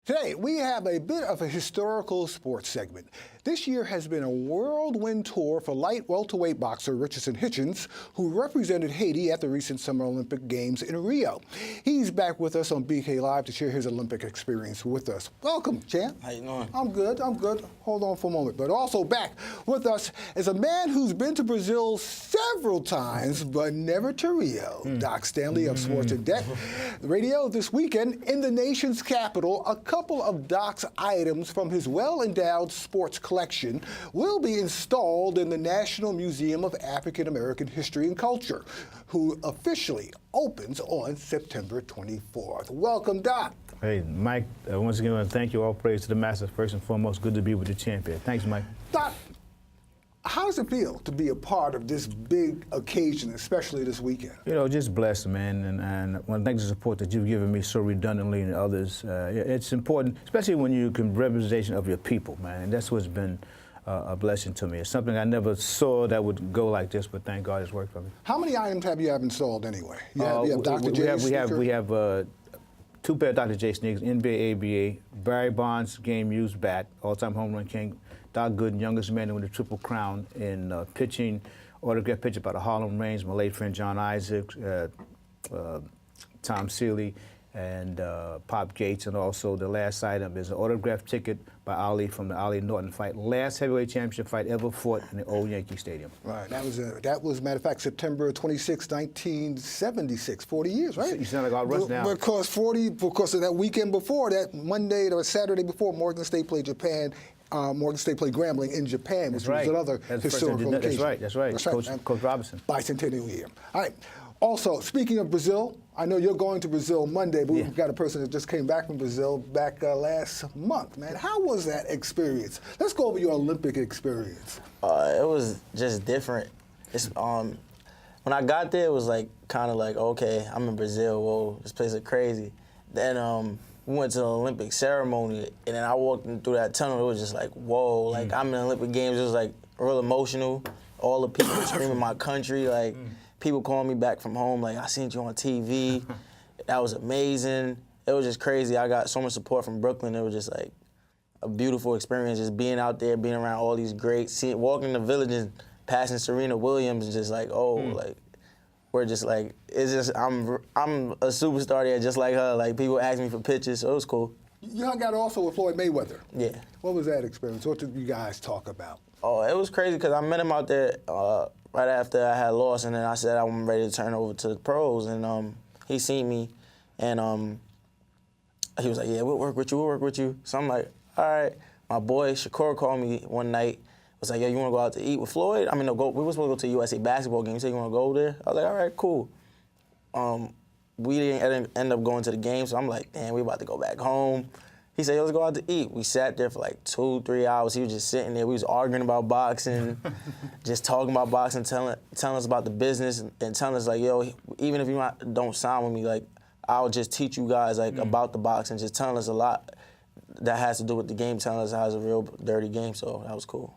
Today, we have a bit of a historical sports segment. This year has been a whirlwind tour for light welterweight boxer Richardson Hitchins, who represented Haiti at the recent Summer Olympic Games in Rio. He's back with us on BK Live to share his Olympic experience with us. Welcome, champ. How you doing? I'm good. Hold on for a moment. But also back with us is a man who's been to Brazil several times, but never to Rio. Doc Stanley of Sports and Deck Radio this weekend in the nation's capital. A couple of Doc's items from his well-endowed sports collection will be installed in the National Museum of African American History and Culture, who officially opens on September 24th. Welcome, Doc. Hey, Mike, once again, I want to thank you. All praise to the Master. First and foremost, good to be with the champion. Thanks, Mike. Doc, how does it feel to be a part of this big occasion, especially this weekend? You know, just blessed, man, and I want to thank the support that you've given me so redundantly and others. It's important, especially when you can representation of your people, man, and that's what's been a blessing to me. It's something I never saw that would go like this, but thank God it's worked for me. How many items have you installed anyway? You have Dr. J we have two pair of Dr. J sneakers, NBA, ABA, Barry Bonds game used bat, all-time home run king, Doc Gooden, youngest man to win the Triple Crown in pitching, autographed pitcher by the Harlem Reigns, my late friend John Isaac, Tom Seeley, and Pop Gates, and also the last item is an autographed ticket by Ali from the Ali Norton fight, last heavyweight championship fight ever fought in the old Yankee Stadium. Right, that was matter of fact, September 26, 1976, 40 years, right? You sound like I'll rush now. Because of that weekend before, that Monday or Saturday before, Morgan State played Japan. Morgan State played Grambling in Japan, which was another historical occasion. That's right. Coach Robinson. Bicentennial year. All right. Also, speaking of Brazil, I know you're going to Brazil Monday, but we've got a person that just came back from Brazil back last month, man. How was that experience? Let's go over your Olympic experience. It was just different. It's, when I got there, it was like kind of like, okay, I'm in Brazil. Whoa, this place is crazy. Then we went to the Olympic ceremony, and then I walked through that tunnel. It was just like, whoa, like I'm in the Olympic Games. It was like real emotional. All the people screaming my country, like people calling me back from home, like I seen you on TV. That was amazing. It was just crazy. I got so much support from Brooklyn. It was just like a beautiful experience, just being out there, being around all these greats, walking the village and passing Serena Williams, and just like, oh, like. We're just like, it's just, I'm a superstar there just like her. Like, people ask me for pictures, so it was cool. You hung out also with Floyd Mayweather. Yeah. What was that experience? What did you guys talk about? Oh, it was crazy because I met him out there right after I had lost, and then I said I'm ready to turn over to the pros, and he seen me, and he was like, yeah, we'll work with you. So I'm like, all right. My boy Shakur called me one night. Was like, yo, you want to go out to eat with Floyd? I mean, no, we were supposed to go to a USA basketball game. He said, you want to go there? I was like, all right, cool. We didn't end up going to the game, so I'm like, damn, we about to go back home. He said, yo, let's go out to eat. We sat there for like 2-3 hours. He was just sitting there. We was arguing about boxing, just talking about boxing, telling us about the business, and telling us, like, yo, even if you don't sign with me, like, I'll just teach you guys, like, about the boxing, just telling us a lot that has to do with the game, telling us how it's a real dirty game, so that was cool.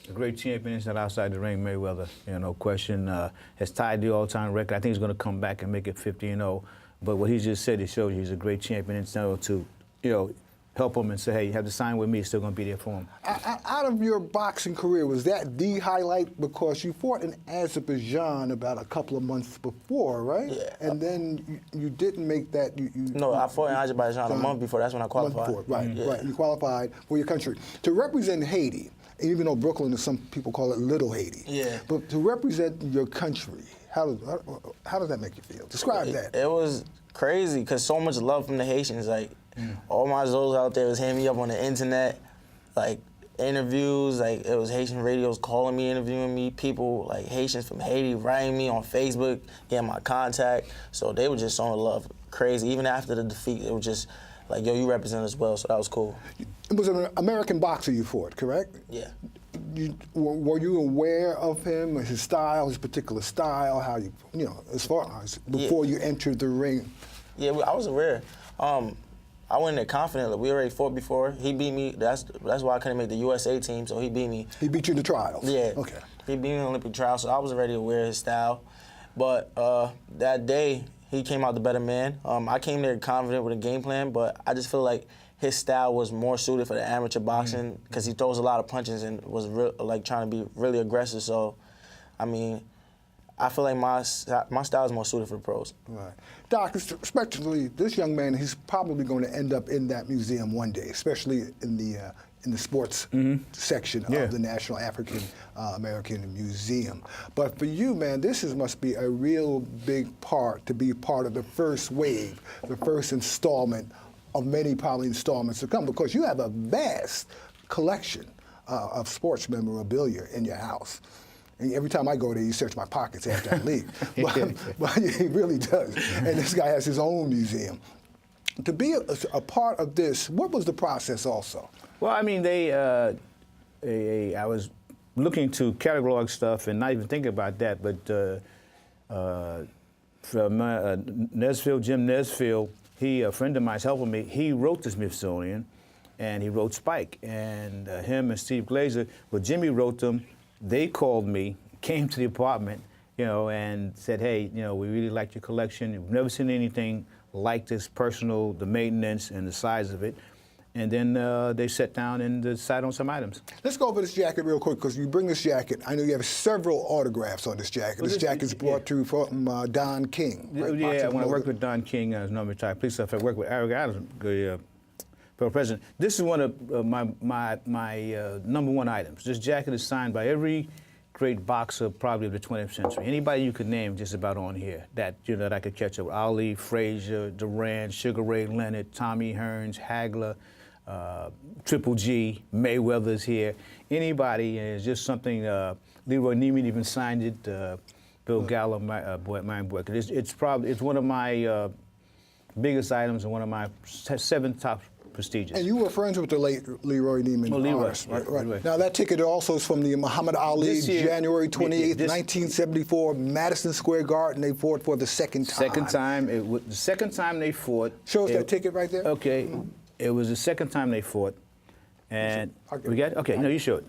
A great champion inside outside the ring, Mayweather, no question. Has tied the all-time record. I think he's going to come back and make it 50-0. But what he just said, it shows you he's a great champion. And so to, help him and say, hey, you have to sign with me, it's still going to be there for him. Out of your boxing career, was that the highlight? Because you fought in Azerbaijan about a couple of months before, right? Yeah. And then you didn't make that. No, I fought in Azerbaijan a month before. That's when I qualified. Right. You qualified for your country. To represent Haiti, even though Brooklyn, is some people call it Little Haiti. Yeah. But to represent your country, how does that make you feel? Describe that. It was crazy because so much love from the Haitians. Like, all my Zoes out there was hitting me up on the internet, like interviews. Like, it was Haitian radios calling me, interviewing me. People like Haitians from Haiti writing me on Facebook, getting my contact. So they were just showing love, crazy. Even after the defeat, it was just like, yo, you represent us well. So that was cool. It was an American boxer you fought, correct? Yeah. Were you aware of him, his style, his particular style, how as far as before you entered the ring? Yeah, I was aware. I went in there confident. Like, we already fought before. He beat me. That's why I couldn't make the USA team, so he beat me. He beat you in the trials? Yeah. Okay. He beat me in the Olympic trials, so I was already aware of his style. But that day, he came out the better man. I came there confident with a game plan, but I just feel like his style was more suited for the amateur boxing because he throws a lot of punches and was like trying to be really aggressive. So, I mean, I feel like my style is more suited for the pros. Right. Doc, especially this young man, he's probably going to end up in that museum one day, especially in the sports section of the National African American Museum. But for you, man, this must be a real big part to be part of the first wave, the first installment of many probably installments to come, because you have a vast collection of sports memorabilia in your house. And every time I go there, you search my pockets after I leave. But he really does. And this guy has his own museum. To be a part of this, what was the process also? Well, I mean, I was looking to catalog stuff and not even thinking about that, but from Nesfield, Jim Nesfield, a friend of mine's helping me, he wrote the Smithsonian, and he wrote Spike. And him and Steve Glazer, well, Jimmy wrote them. They called me, came to the apartment, and said, hey, we really like your collection. We've never seen anything like this, personal, the maintenance and the size of it. And then they sat down and decided on some items. Let's go over this jacket real quick, because you bring this jacket. I know you have several autographs on this jacket. Well, this jacket's brought to you from Don King. Right? Yeah, when I worked with Don King, as non-retired police officer, I worked with Eric Adams, federal president. This is one of my #1 items. This jacket is signed by every great boxer probably of the 20th century. Anybody you could name just about on here that that I could catch up. Ali, Frazier, Duran, Sugar Ray Leonard, Tommy Hearns, Hagler, Triple G, Mayweather's here. Anybody is just something. Leroy Neiman even signed it. Bill Gallo, my boy. It's one of my biggest items and one of my 7 top prestigious. And you were friends with the late Leroy Neiman. Oh, Leroy, right. Now that ticket also is from the Muhammad Ali, January 28th, 1974, Madison Square Garden. They fought for the second time. The second time they fought. Show us that ticket right there. Okay, it was the second time they fought, and we got it. Okay, no, you show it.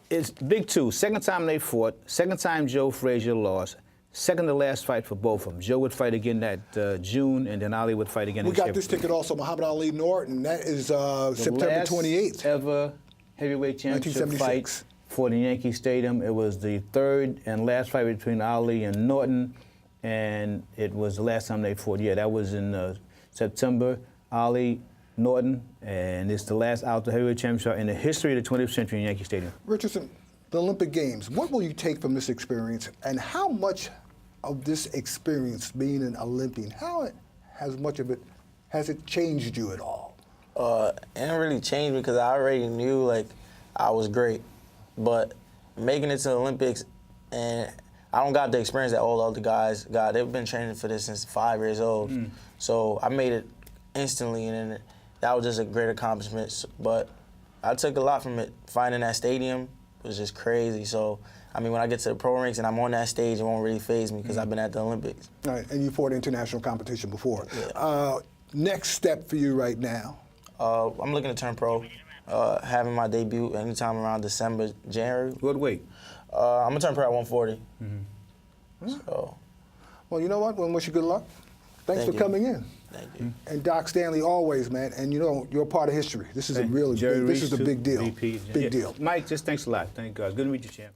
It's big 2. Second time they fought. Second time Joe Frazier lost. Second to last fight for both of them. Joe would fight again that June, and then Ali would fight again in February. We got this ticket also, Muhammad Ali Norton. That is September 28th. Ever heavyweight championship fight for the Yankee Stadium. It was the 3rd and last fight between Ali and Norton, and it was the last time they fought. Yeah, that was in September. Ali, Norton, and it's the last out the heavyweight championship in the history of the 20th century in Yankee Stadium. Richardson, the Olympic Games, what will you take from this experience, and how much of this experience being an Olympian, has it changed you at all? It didn't really change me because I already knew I was great, but making it to the Olympics, and I don't got the experience that all the other guys got. They've been training for this since 5 years old, so I made it instantly, and then that was just a great accomplishment. But I took a lot from it. Finding that stadium was just crazy. So, I mean, when I get to the pro ranks and I'm on that stage, it won't really faze me because I've been at the Olympics. All right, and you fought international competition before. Yeah. Next step for you right now? I'm looking to turn pro, having my debut anytime around December, January. What weight? I'm going to turn pro at 140. So. Well, you know what? We'll wish you good luck. Thanks for coming in. Thank you. And Doc Stanley, always, man. And you're a part of history. This is a big deal. VP. Big deal. Mike, just thanks a lot. Thank God. Good to meet you, champ.